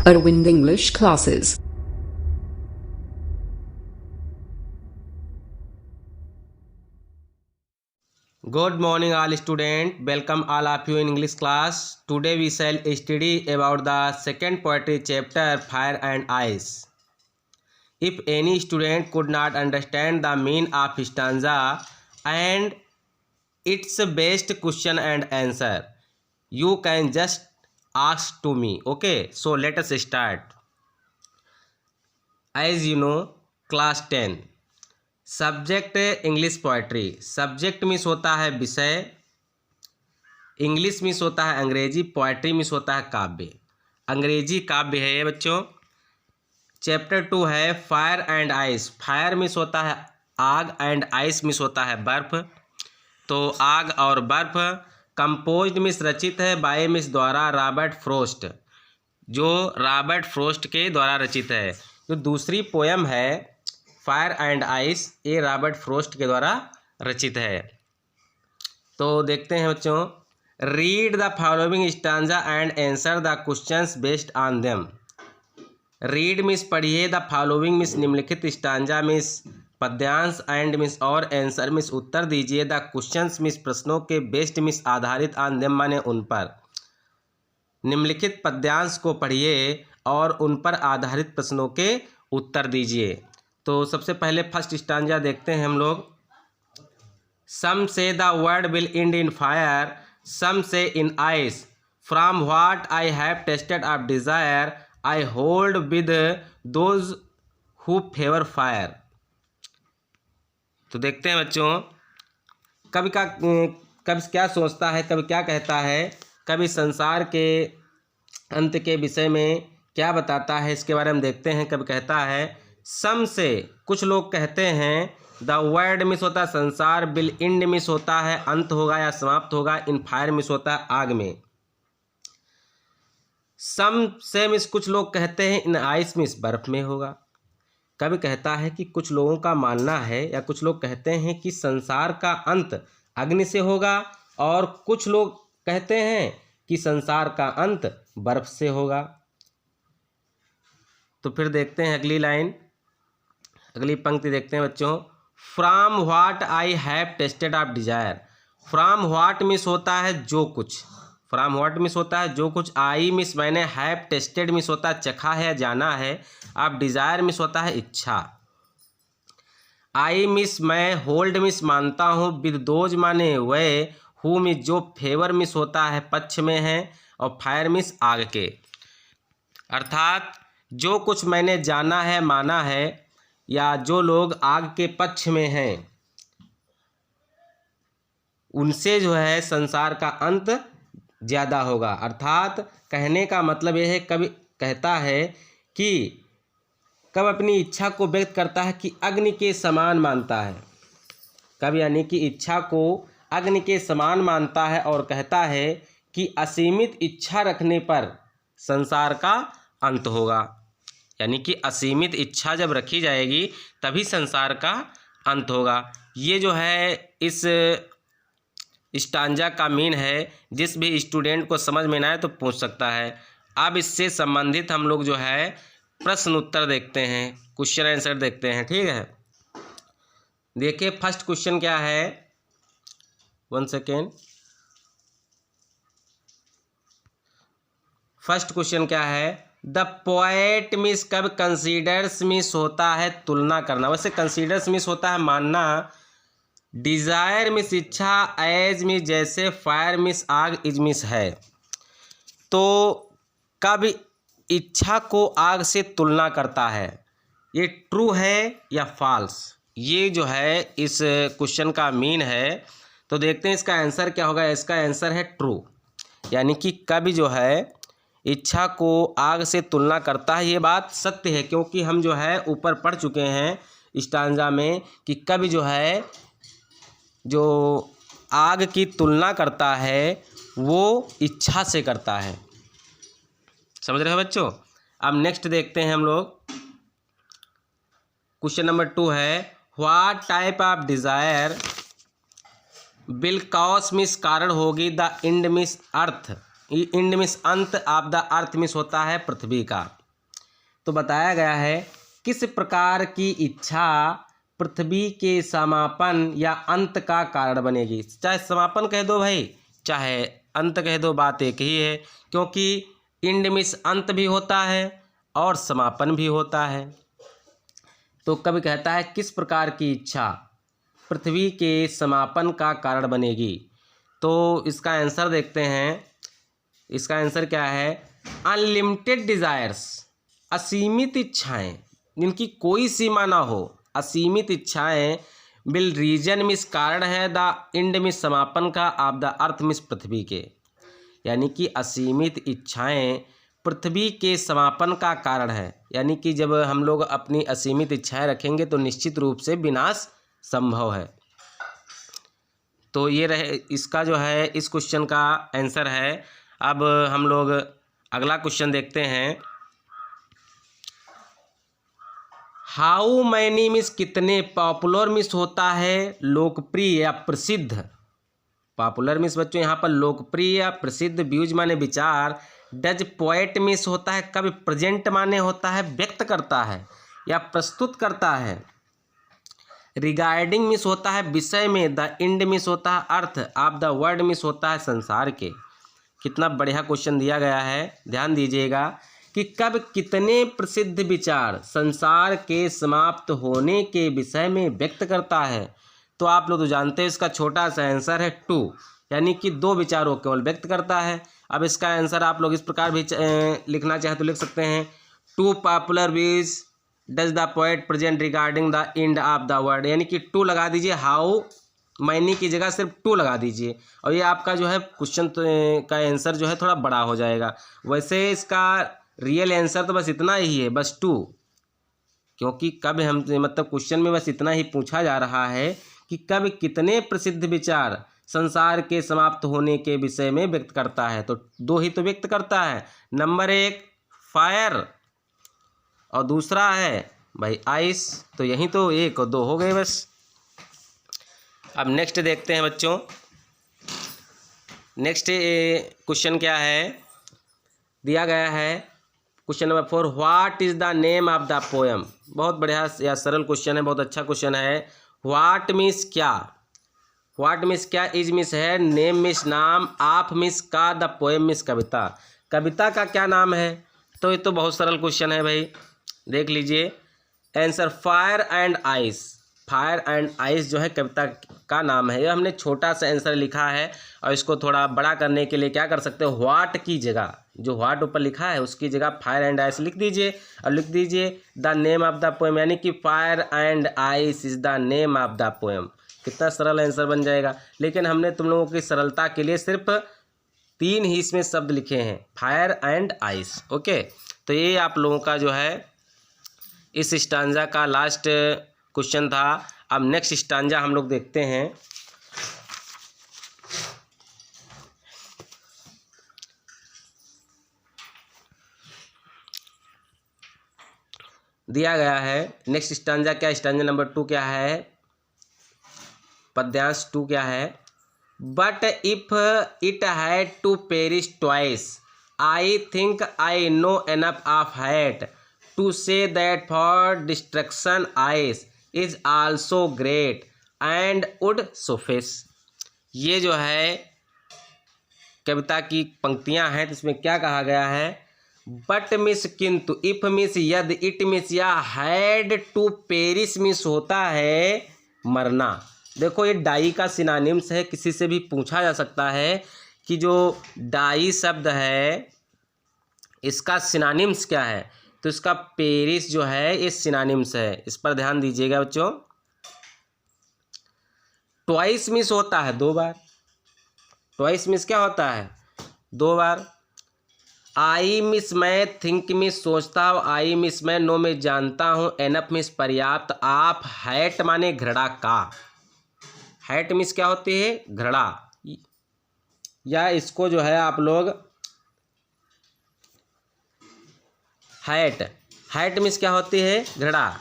Arvind English classes. Good morning all students. Welcome all of you in English class. Today we shall study about the second poetry chapter, Fire and Ice. If any student could not understand the meaning of stanza and its best question and answer, you can just ask to me. Okay, so let us start. As you know, class 10 subject English poetry. Subject means होता है विषय, English means होता है अंग्रेजी, poetry means होता है काव्य. अंग्रेजी काव्य है ये बच्चों. चैप्टर 2 है fire and ice. Fire means होता है आग एंड आइस मीन्स होता है बर्फ. तो आग और बर्फ. कंपोज्ड मीन्स रचित है, बाय मीन्स द्वारा, रॉबर्ट फ्रॉस्ट, जो रॉबर्ट फ्रॉस्ट के द्वारा रचित है. जो दूसरी पोयम है फायर एंड आइस, ये रॉबर्ट फ्रॉस्ट के द्वारा रचित है. तो देखते हैं बच्चों. Read the following stanza and answer the questions based on them. Read means पढ़िए, द फॉलोइंग मीन्स निम्नलिखित, स्टांजा मीन्स पद्यांश, एंड मीन्स और, आंसर मीन्स उत्तर दीजिए, द क्वेश्चंस मीन्स प्रश्नों के, बेस्ड मीन्स आधारित, ऑन देम माने उन पर. निम्नलिखित पद्यांश को पढ़िए और उन पर आधारित प्रश्नों के उत्तर दीजिए. तो सबसे पहले फर्स्ट स्टांजा देखते हैं हम लोग. Some say the world will end in fire, some say in ice, from what I have tasted of desire, I hold with those who favour fire. तो देखते हैं बच्चों, कवि क्या सोचता है, कवि क्या कहता है, कवि संसार के अंत के विषय में क्या बताता है, इसके बारे में देखते हैं. कवि कहता है सम से, कुछ लोग कहते हैं, द वर्ड मिस होता है संसार, बिल इंड मिस होता है अंत होगा या समाप्त होगा, इन फायर मिस होता है आग में. सम से मिस कुछ लोग कहते हैं, इन आइस मिस बर्फ में होगा. कवि कहता है कि कुछ लोगों का मानना है या कुछ लोग कहते हैं कि संसार का अंत अग्नि से होगा, और कुछ लोग कहते हैं कि संसार का अंत बर्फ से होगा. तो फिर देखते हैं अगली लाइन, अगली पंक्ति देखते हैं बच्चों. From what I have tasted of Dzire. From what miss होता है जो कुछ, फ्रॉम व्हाट मिस होता है जो कुछ, आई मिस मैंने, हैव टेस्टेड मिस होता है चखा है, जाना है, अब डिजायर मिस होता है इच्छा. आई मिस मैं, होल्ड मिस मानता हूँ, विद दोज माने वह, हु मिस जो, फेवर मिस होता है पक्ष में है, और फायर मिस आग के. अर्थात जो कुछ मैंने जाना है, माना है, या जो लोग आग के पक्ष में हैं, उनसे जो है संसार का अंत ज़्यादा होगा. अर्थात कहने का मतलब यह है, कवि कहता है कि कवि अपनी इच्छा को व्यक्त करता है कि अग्नि के समान मानता है. कवि यानी कि इच्छा को अग्नि के समान मानता है और कहता है कि असीमित इच्छा रखने पर संसार का अंत होगा. यानी कि असीमित इच्छा जब रखी जाएगी तभी संसार का अंत होगा. ये जो है इस स्टांजा का मीन है. जिस भी स्टूडेंट को समझ में ना आए तो पूछ सकता है. अब इससे संबंधित हम लोग जो है प्रश्न उत्तर देखते हैं, क्वेश्चन आंसर देखते हैं. ठीक है, देखिए फर्स्ट क्वेश्चन क्या है. 1 सेकेंड. फर्स्ट क्वेश्चन क्या है. द पोएट मिस, कब कंसीडर्स मिस होता है तुलना करना, वैसे कंसीडर्स मिस होता है मानना, डिजायर मिस इच्छा, एज मिस जैसे, फायर मिस आग, इज मिस है. तो कब इच्छा को आग से तुलना करता है, ये ट्रू है या फॉल्स, ये जो है इस क्वेश्चन का मीन है. तो देखते हैं इसका आंसर क्या होगा. इसका आंसर है ट्रू. यानी कि कवि जो है इच्छा को आग से तुलना करता है. ये बात सत्य है, क्योंकि हम जो है ऊपर पढ़ चुके हैं स्टांजा में कि कवि जो है जो आग की तुलना करता है वो इच्छा से करता है. समझ रहे हो बच्चों. अब नेक्स्ट देखते हैं हम लोग. क्वेश्चन नंबर 2 है what type of desire will cause means कारण होगी, द इंड मिस अर्थ, इंड मिस अंत, ऑफ द अर्थ मिस होता है पृथ्वी का. तो बताया गया है किस प्रकार की इच्छा पृथ्वी के समापन या अंत का कारण बनेगी। चाहे समापन कह दो भाई, चाहे अंत कह दो, बात एक ही है, क्योंकि इंड मीन्स अंत भी होता है और समापन भी होता है। तो कवि कहता है किस प्रकार की इच्छा पृथ्वी के समापन का कारण बनेगी। तो इसका आंसर देखते हैं। इसका आंसर क्या है? अनलिमिटेड डिज़ायर्स, असीमित इच्छाएं जिनकी कोई सीमा ना हो, असीमित इच्छाएं विल रीजन मिस कारण है द इंड मिस समापन का ऑफ द अर्थ मिस पृथ्वी के। यानी कि असीमित इच्छाएं पृथ्वी के समापन का कारण है। यानी कि जब हम लोग अपनी असीमित इच्छाएं रखेंगे तो निश्चित रूप से विनाश संभव है। तो ये रहे इसका जो है इस क्वेश्चन का आंसर है। अब हम लोग अगला क्वेश्चन देखते हैं। हाउ मैनी मिस कितने, पॉपुलर मिस होता है लोकप्रिय या प्रसिद्ध। पॉपुलर मिस बच्चों यहाँ पर लोकप्रिय या प्रसिद्ध, व्यूज माने विचार, डज पोएट मिस होता है कवि, प्रेजेंट माने होता है व्यक्त करता है या प्रस्तुत करता है, रिगार्डिंग मिस होता है विषय में, द इंड मिस होता है अर्थ, ऑफ द वर्ड मिस होता है संसार के। कितना बढ़िया क्वेश्चन दिया गया है, ध्यान दीजिएगा कि कब कितने प्रसिद्ध विचार संसार के समाप्त होने के विषय में व्यक्त करता है। तो आप लोग तो जानते हैं इसका छोटा सा आंसर है 2, यानी कि 2 विचारों केवल व्यक्त करता है। अब इसका आंसर आप लोग इस प्रकार भी लिखना चाहे तो लिख सकते हैं, 2 popular views does the poet present regarding the end of the word. यानी कि 2 लगा दीजिए, हाउ मैनी की जगह सिर्फ 2 लगा दीजिए और ये आपका जो है क्वेश्चन का आंसर जो है थोड़ा बड़ा हो जाएगा। वैसे इसका रियल आंसर तो बस इतना ही है, बस 2, क्योंकि कब हम मतलब क्वेश्चन में बस इतना ही पूछा जा रहा है कि कब कितने प्रसिद्ध विचार संसार के समाप्त होने के विषय में व्यक्त करता है। तो 2 ही तो व्यक्त करता है, नंबर 1 फायर और दूसरा है भाई आइस। तो यही तो 1 और 2 हो गए बस। अब नेक्स्ट देखते हैं बच्चों। नेक्स्ट क्वेश्चन क्या है, दिया गया है question number 4, what is the name of the poem. बहुत बढ़िया या सरल क्वेश्चन है, बहुत अच्छा क्वेश्चन है। व्हाट मीन्स क्या, व्हाट मीन्स क्या, इज मिस है, नेम मिस नाम, ऑफ मिस का, द पोएम मिस कविता। कविता का क्या नाम है? तो ये तो बहुत सरल क्वेश्चन है भाई, देख लीजिए answer, fire and ice. Fire and ice जो है कविता का नाम है। ये हमने छोटा सा आंसर लिखा है और इसको थोड़ा बड़ा करने के लिए क्या कर सकते हो, व्हाट की जगह जो व्हाट ऊपर लिखा है उसकी जगह फायर एंड आइस लिख दीजिए और लिख दीजिए the name of the poem, यानी कि fire and ice is the name of the poem. कितना सरल आंसर बन जाएगा। लेकिन हमने तुम लोगों की सरलता के लिए सिर्फ 3 ही इसमें शब्द लिखे हैं, फायर एंड आइस। ओके, तो ये आप लोगों का जो है इस स्टांजा का लास्ट क्वेश्चन था। अब नेक्स्ट स्टांजा हम लोग देखते हैं। दिया गया है नेक्स्ट स्टांजा क्या, स्टांजा नंबर 2 क्या है, पद्यांश 2 क्या है, but if it had to perish twice I think I know enough of hate to say that for destruction ice is also great and would suffice. ये जो है कविता की पंक्तियां हैं, तो इसमें क्या कहा गया है, बट मिस किंतु, इफ मिस यदि, इट मिस या, हैड टू पेरिस मिस होता है मरना। देखो ये डाई का सिनोनिम्स है, किसी से भी पूछा जा सकता है कि जो डाई शब्द है इसका सिनोनिम्स क्या है, तो इसका पेरिस जो है ये सिनोनिम्स है। इस पर ध्यान दीजिएगा बच्चों। ट्वाइस मिस होता है 2 बार, ट्वाइस मिस क्या होता है 2 बार। आई मिस मैं, थिंक मिस सोचता हूँ, आई मिस मैं, नो मैं जानता हूँ, एनफ मिस पर्याप्त, आप, हैट माने घृणा का। हैट मिस क्या होती है, घृणा, या इसको जो है आप लोग हैट, हैट मिस क्या होती है, घृणा।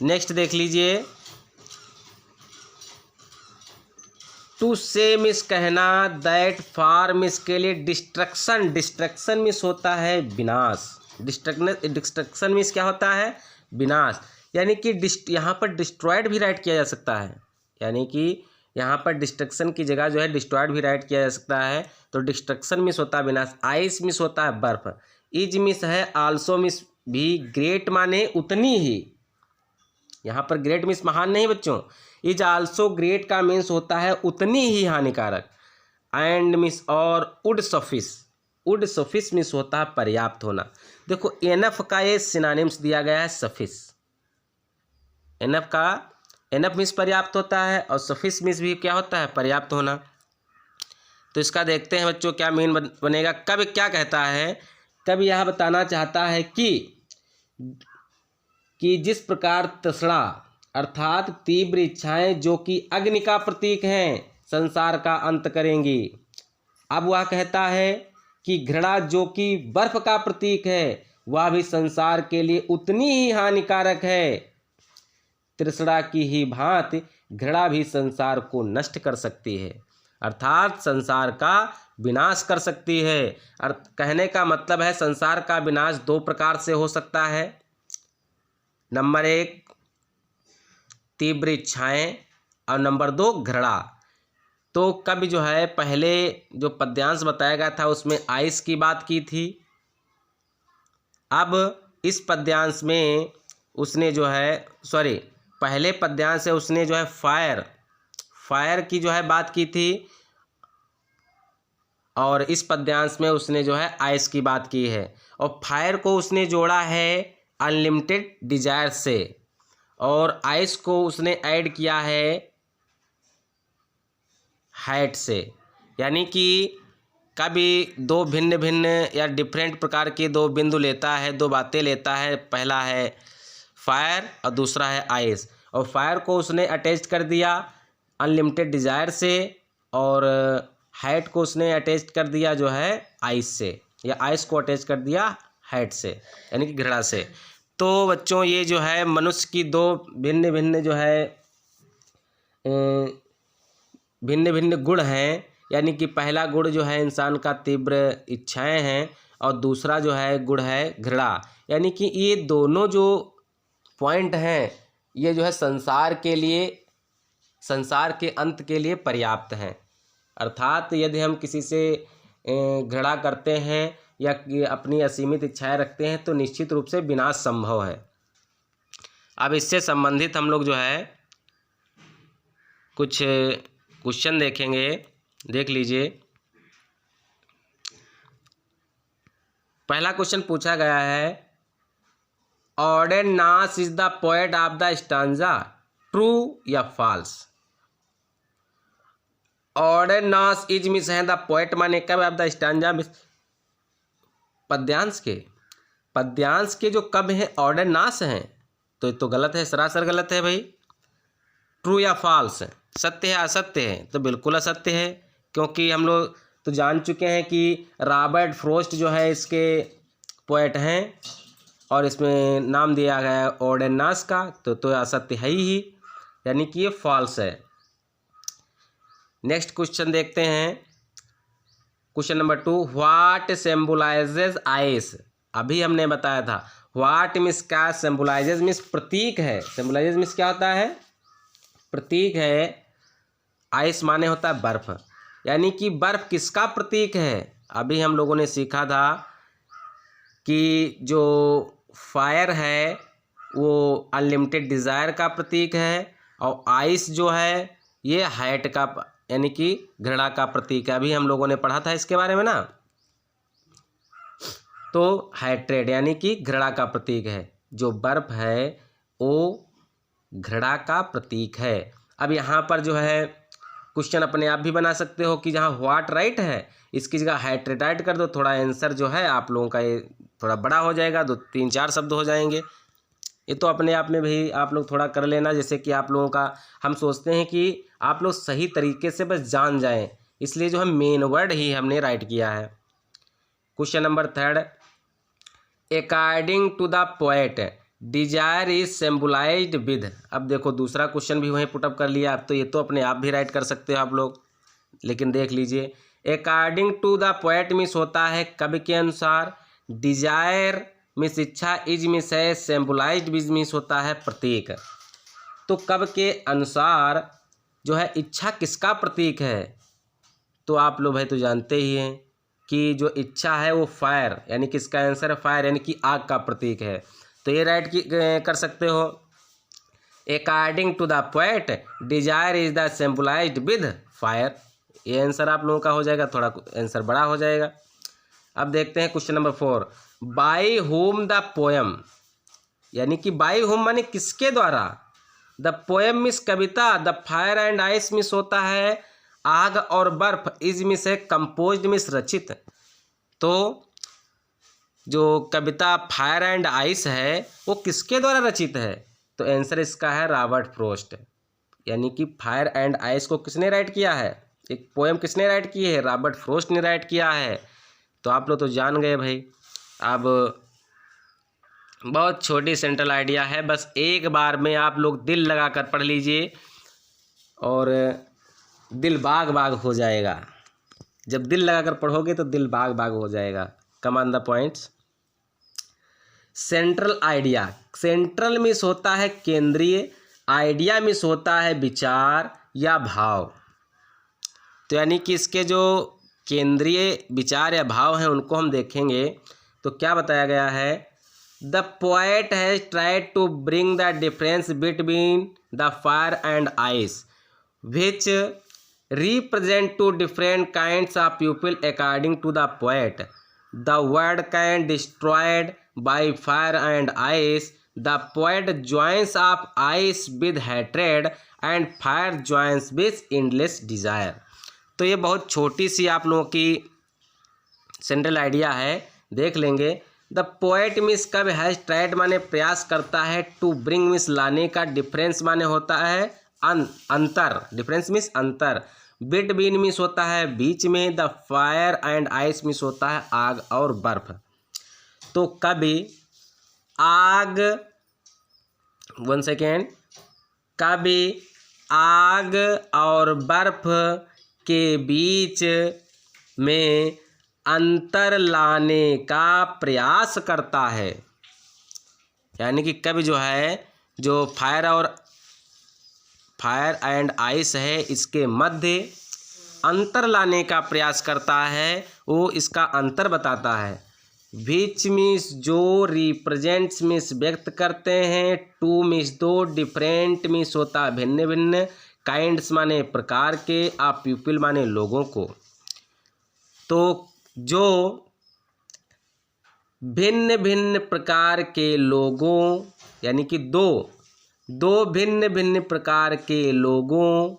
नेक्स्ट देख लीजिए, टू से मिस कहना, दैट फार मिस के लिए डिस्ट्रक्शन, डिस्ट्रक्शन मिस होता है विनाश। डिस्ट्रक्शन मीन्स क्या होता है, विनाश। यानी कि यहाँ पर डिस्ट्रॉयड भी राइट किया जा सकता है, यानी कि यहाँ पर डिस्ट्रक्शन की जगह जो है डिस्ट्रॉयड भी राइट किया जा सकता है। तो डिस्ट्रक्शन मीन्स होता है विनाश, आइस मीन्स होता है बर्फ, इज मीन्स है आल्सो मीन्स भी, ग्रेट माने उतनी ही, यहाँ पर ग्रेट मीन्स महान नहीं बच्चों, इज आल्सो ग्रेट का मीन्स होता है उतनी ही हानिकारक, एंड मीन्स और वुड सफिस मीन्स होता है पर्याप्त होना। देखो एनफ का ये सिनोनिम्स दिया गया है सफिस, एनफ मीन्स पर्याप्त होता है और सफिस मीन्स भी क्या होता है, पर्याप्त होना। तो इसका देखते हैं बच्चों क्या मीन बनेगा। कवि क्या कहता है, कवि यह बताना चाहता है कि जिस प्रकार तृष्णा अर्थात तीव्र इच्छाएं जो कि अग्नि का प्रतीक हैं संसार का अंत करेंगी, अब वह कहता है कि घृणा जो कि बर्फ का प्रतीक है वह भी संसार के लिए उतनी ही हानिकारक है। तृष्णा की ही भांति घृणा भी संसार को नष्ट कर सकती है, अर्थात संसार का विनाश कर सकती है। कहने का मतलब है संसार का विनाश दो प्रकार से हो सकता है। नंबर 1 तीव्र इच्छाएं और नंबर 2 घृणा। तो कवि जो है पहले जो पद्यांश बताया गया था उसमें आइस की बात की थी, अब इस पद्यांश में उसने जो है पहले पद्यांश से उसने जो है फायर की जो है बात की थी, और इस पद्यांश में उसने जो है आइस की बात की है, और फायर को उसने जोड़ा है अनलिमिटेड डिजायर से, और आइस को उसने ऐड किया है हाइट से। यानी कि कभी दो भिन्न भिन्न या डिफरेंट प्रकार के दो बिंदु लेता है, दो बातें लेता है, पहला है फायर और दूसरा है आइस, और फायर को उसने अटैच कर दिया अनलिमिटेड डिजायर से, और हाइट को उसने अटैच कर दिया जो है आइस से, या आइस को अटैच कर दिया हाइट से यानी कि घृणा से। तो बच्चों ये जो है मनुष्य की दो भिन्न भिन्न जो है भिन्न भिन्न गुण हैं, यानी कि पहला गुण जो है इंसान का तीव्र इच्छाएं हैं, और दूसरा जो है गुण है घृणा। यानी कि ये दोनों जो पॉइंट हैं ये जो है संसार के अंत के लिए पर्याप्त हैं। अर्थात यदि हम किसी से घृणा करते हैं या अपनी असीमित इच्छाएं रखते हैं तो निश्चित रूप से विनाश संभव है। अब इससे संबंधित हम लोग जो है कुछ क्वेश्चन देखेंगे, देख लीजिए। पहला क्वेश्चन पूछा गया है, ऑर्डेनास is the poet of the stanza, true या फॉल्स। ऑर्डेनास इज मिस है द पोएट माने कब ऑफ द स्टांजा मिस पद्यांश के जो कब हैं ऑर्डेनास हैं, तो ये तो गलत है, सरासर गलत है भाई। ट्रू या फॉल्स, सत्य है असत्य है, तो बिल्कुल असत्य है, क्योंकि हम लोग तो जान चुके हैं कि रॉबर्ट फ्रॉस्ट जो है इसके पोएट हैं और इसमें नाम दिया गया है ऑर्डेनास का, तो असत्य है ही, यानी कि ये फॉल्स है। नेक्स्ट क्वेश्चन देखते हैं, question number 2, what symbolises ice. अभी हमने बताया था व्हाट मीन्स क्या, सिंबलाइजेज मीन्स प्रतीक है, सिंबलाइजेज मीन्स क्या होता है, प्रतीक है। आइस माने होता है बर्फ, यानी कि बर्फ किसका प्रतीक है। अभी हम लोगों ने सीखा था कि जो फायर है वो अनलिमिटेड डिज़ायर का प्रतीक है, और आइस जो है ये हाइट का यानी कि घृणा का प्रतीक है। अभी हम लोगों ने पढ़ा था इसके बारे में ना। तो हाइट्रेट यानी कि घृणा का प्रतीक है, जो बर्फ है वो घृणा का प्रतीक है। अब यहाँ पर जो है क्वेश्चन अपने आप भी बना सकते हो कि जहाँ व्हाट राइट है इसकी जगह हाइट्रेटाइट कर दो, थोड़ा आंसर जो है आप लोगों का ये थोड़ा बड़ा हो जाएगा, 2-3-4 शब्द हो जाएंगे। ये तो अपने आप में भी आप लोग थोड़ा कर लेना, जैसे कि आप लोगों का हम सोचते हैं कि आप लोग सही तरीके से बस जान जाएं, इसलिए जो है मेन वर्ड ही हमने राइट किया है। Question number 3, according to the poet desire is symbolized with. अब देखो दूसरा क्वेश्चन भी वहीं पुटअप कर लिया, अब तो ये तो अपने आप भी राइट कर सकते हो आप लोग, लेकिन देख लीजिए according to the poet means होता है कवि के अनुसार, डिजायर मिस इच्छा, इज मिस है, सिंबलाइज्ड मिस होता है प्रतीक। तो कब के अनुसार जो है इच्छा किसका प्रतीक है? तो आप लोग भाई तो जानते ही हैं कि जो इच्छा है वो फायर, यानी कि इसका आंसर है फायर, यानी कि आग का प्रतीक है। तो ये राइट कर सकते हो। According to the poet desire is the symbolized with fire, ये आंसर आप लोगों का हो जाएगा, थोड़ा आंसर बड़ा हो जाएगा। अब देखते हैं question number 4, by whom the poem, यानी कि बाय होम माने किसके द्वारा, द पोएम मिस कविता, the fire and ice means होता है आग और बर्फ, इज मिस है कंपोज्ड मिस रचित। तो जो कविता फायर एंड आइस है वो किसके द्वारा रचित है? तो आंसर इसका है रॉबर्ट फ्रॉस्ट, यानी कि फायर एंड आइस को किसने राइट किया है, एक पोएम किसने राइट की है, रॉबर्ट फ्रॉस्ट ने राइट किया है। तो आप लोग तो जान गए भाई। अब बहुत छोटी सेंट्रल आइडिया है, बस एक बार में आप लोग दिल लगा कर पढ़ लीजिए और दिल बाग बाग हो जाएगा। जब दिल लगा कर पढ़ोगे तो दिल बाग बाग हो जाएगा। Come on the points. Central idea, central miss होता है केंद्रीय, आइडिया मिस होता है विचार या भाव। तो यानी कि इसके जो केंद्रीय विचार या भाव हैं उनको हम देखेंगे। तो क्या बताया गया है, the poet has tried to bring the difference between the fire and ice which represent two different kinds of people according to the poet. The world kind destroyed by fire and ice. The poet joins of ice with hatred and fire joins with endless desire. तो ये बहुत छोटी सी आप लोगों की central idea है, देख लेंगे। द पोएट मिस कब हैज ट्राइड माने प्रयास करता है, टू ब्रिंग मिस लाने का, डिफरेंस माने होता है अंतर, डिफरेंस मिस अंतर, बिटवीन मिस होता है बीच में, the fire and ice means होता है आग और बर्फ। तो कभी आग, वन सेकेंड, कभी आग और बर्फ के बीच में अंतर लाने का प्रयास करता है, यानी कि कभी जो है जो फायर एंड आइस है इसके मध्य अंतर लाने का प्रयास करता है, वो इसका अंतर बताता है। विच मीन्स जो रिप्रेजेंट्स मीन्स व्यक्त करते हैं, टू मीन्स दो, डिफरेंट मीन्स होता है भिन्न भिन्न, काइंड्स माने प्रकार के, आ पीपल माने लोगों को। तो जो भिन्न भिन्न प्रकार के लोगों, यानी कि दो भिन्न भिन्न प्रकार के लोगों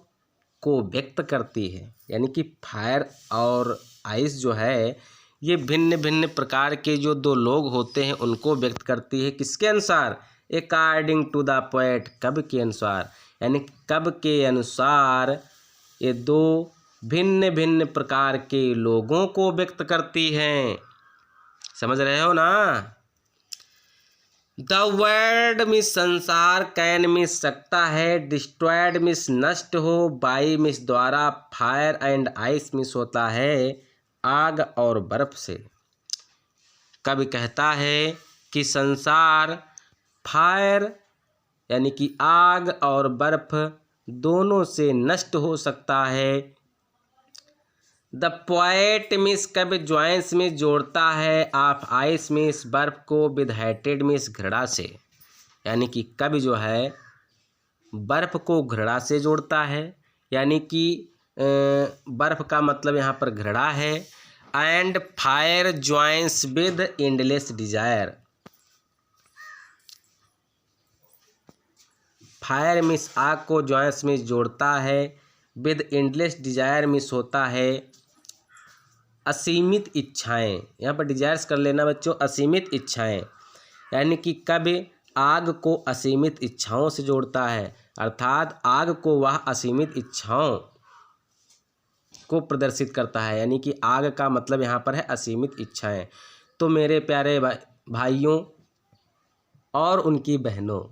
को व्यक्त करती है, यानी कि फायर और आइस जो है ये भिन्न भिन्न प्रकार के जो दो लोग होते हैं उनको व्यक्त करती है। किसके अनुसार? अकॉर्डिंग टू द पोएट, कब के अनुसार, यानी कब के अनुसार ये दो भिन्न भिन्न प्रकार के लोगों को व्यक्त करती हैं। समझ रहे हो ना? द वर्ल्ड मिस संसार, कैन मिस सकता है, डिस्ट्रॉयड मिस नष्ट हो, बाई मिस द्वारा, फायर एंड आइस मिस होता है आग और बर्फ से। कवि कहता है कि संसार फायर यानी कि आग और बर्फ दोनों से नष्ट हो सकता है। द पोएट मिस कब ज्वाइंस में जोड़ता है ऑफ आइस मिस बर्फ को विद हेटेड मिस घृणा से, यानी कि कवि जो है बर्फ को घृणा से जोड़ता है, यानी कि बर्फ का मतलब यहाँ पर घृणा है। And fire joins with endless desire, fire means आग को ज्वाइंस में जोड़ता है, विद एंडलेस डिजायर मिस होता है असीमित इच्छाएं। यहाँ पर डिजायर्स कर लेना बच्चों, असीमित इच्छाएं, यानी कि कवि आग को असीमित इच्छाओं से जोड़ता है, अर्थात आग को वह असीमित इच्छाओं को प्रदर्शित करता है, यानी कि आग का मतलब यहाँ पर है असीमित इच्छाएं। तो मेरे प्यारे भाइयों और उनकी बहनों,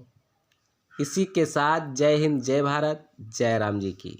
इसी के साथ जय हिंद, जय भारत, जय राम जी की।